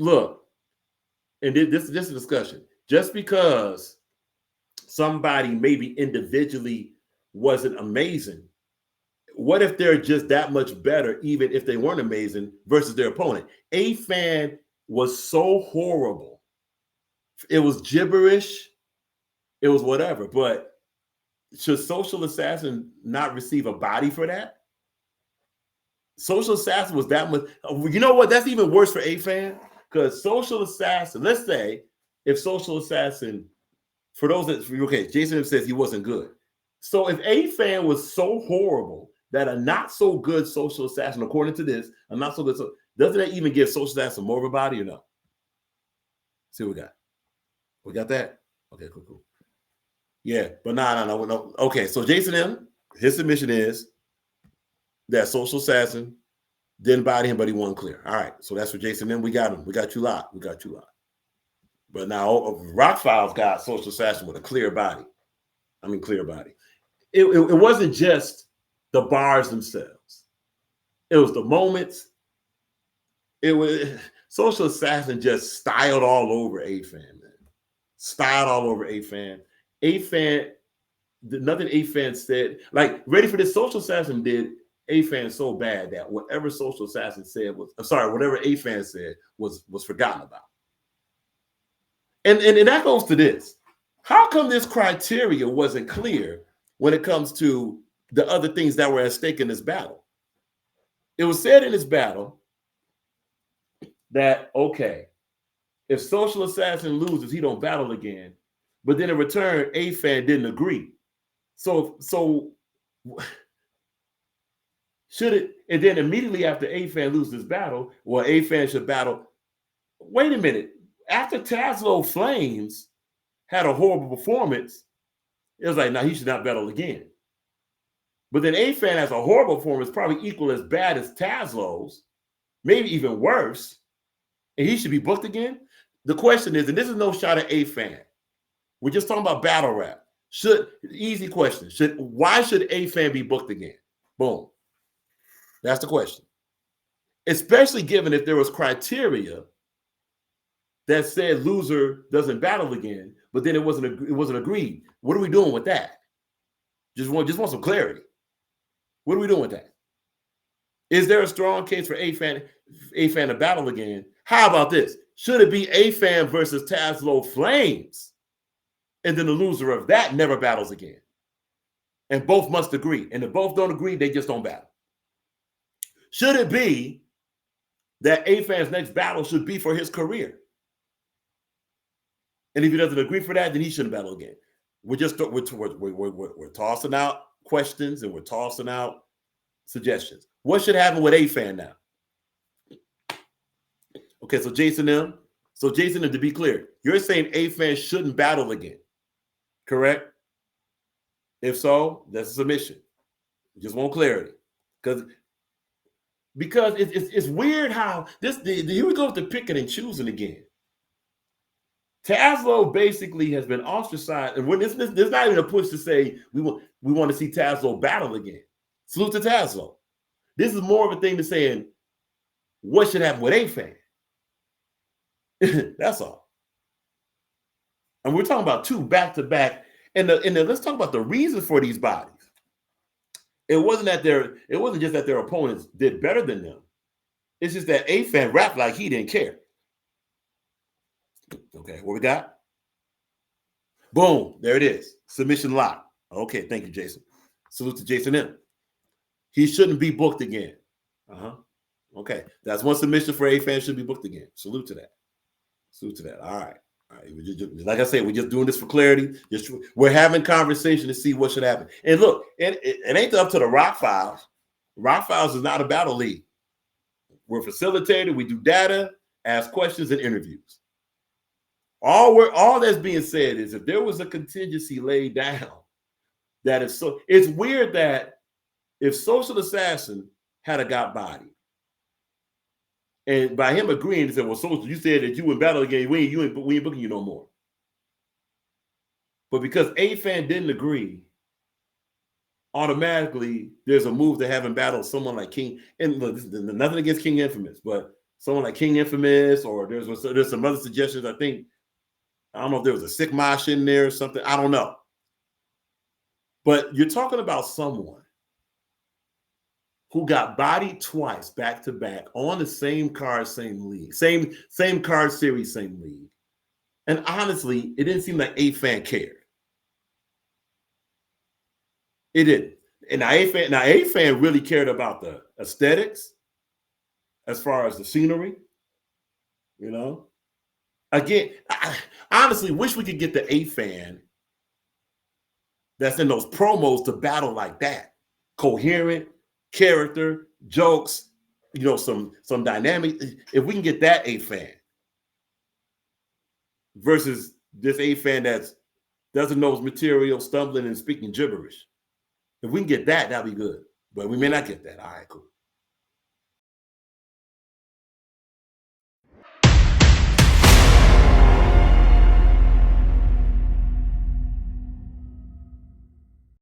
look, and this is a discussion. Just because somebody maybe individually wasn't amazing, what if they're just that much better, even if they weren't amazing, versus their opponent? Afan was so horrible. It was gibberish. It was whatever. But should Social Assassin not receive a body for that? Social Assassin was that much. You know what? That's even worse for Afan, because Social Assassin, let's say if Social Assassin, for those that, okay, Jason says he wasn't good. So if Afan was so horrible that a not so good Social Assassin, according to this, a not so good, so doesn't that even give Social Assassin more of a body or no? See what we got. We got that? Okay, cool. Yeah, but no. Okay, so Jason M, his submission is that Social Assassin didn't body him, but he won clear. All right, so that's for Jason M. We got him. We got you locked. But now Rak Files got Social Assassin with a clear body. I mean, clear body. It wasn't just the bars themselves. It was the moments. It was Social Assassin just styled all over Afan, man. Styled all over Afan. Afan, nothing Afan said. Like, ready for this? Social Assassin did Afan so bad that whatever Social Assassin said whatever Afan said was forgotten about. And that goes to this. How come this criteria wasn't clear when it comes to the other things that were at stake in this battle? It was said in this battle that, okay, if Social Assassin loses, he don't battle again. But then in return, Afan didn't agree. So should it? And then immediately after Afan loses this battle, well, Afan should battle. Wait a minute. After Taslow Flames had a horrible performance, it was like, no, he should not battle again. But then Afan has a horrible performance, probably equal as bad as Taslow's, maybe even worse, and he should be booked again. The question is, and this is no shot at Afan, we're just talking about battle rap. Easy question. Why should Afan be booked again? Boom. That's the question. Especially given if there was criteria that said loser doesn't battle again, but then it wasn't agreed. What are we doing with that? Just want some clarity. What are we doing with that? Is there a strong case for Afan to battle again? How about this? Should it be Afan versus Taslow Flames? And then the loser of that never battles again. And both must agree. And if both don't agree, they just don't battle. Should it be that Afan's next battle should be for his career? And if he doesn't agree for that, then he shouldn't battle again. We're tossing out questions and we're tossing out suggestions. What should happen with Afan now? Okay, so Jason M. To be clear, you're saying Afan shouldn't battle again, correct? If so, that's a submission. Just want clarity, because it's weird how here we go with the picking and choosing again. Taslow basically has been ostracized, and there's not even a push to say we want to see Taslow battle again. Salute to Taslow. This is more of a thing to saying what should happen with Afan. That's all. And we're talking about two back to back, and let's talk about the reasons for these bodies. It wasn't just that their opponents did better than them. It's just that Afan rapped like he didn't care. Okay, what we got? Boom, there it is. Submission lock. Okay, thank you, Jason. Salute to Jason M. He shouldn't be booked again. Okay, that's one submission for Afan should be booked again. Salute to that. All right. Like I said, we're just doing this for clarity. We're having conversation to see what should happen. And look, it ain't up to the Rak Files. Rak Files is not a battle league. We're facilitated. We do data, ask questions, and interviews. All that's being said is if there was a contingency laid down, it's weird that if Social Assassin had a got body, and by him agreeing, he said, well, Social, you said that you in battle again, we ain't booking you no more. But because Afan didn't agree, automatically there's a move to have him battle someone like King. And look, nothing against King Infamous, but someone like King Infamous, or there's some other suggestions. I don't know if there was a Sick Mosh in there or something. I don't know. But you're talking about someone who got bodied twice back to back on the same card, same league, same card series, same league. And honestly, it didn't seem like Afan cared. It didn't. And Afan really cared about the aesthetics as far as the scenery, you know. Again, I honestly wish we could get the Afan that's in those promos to battle like that. Coherent, character, jokes, some dynamic. If we can get that Afan versus this Afan that doesn't know his material, stumbling and speaking gibberish. If we can get that, that'd be good. But we may not get that. All right, cool.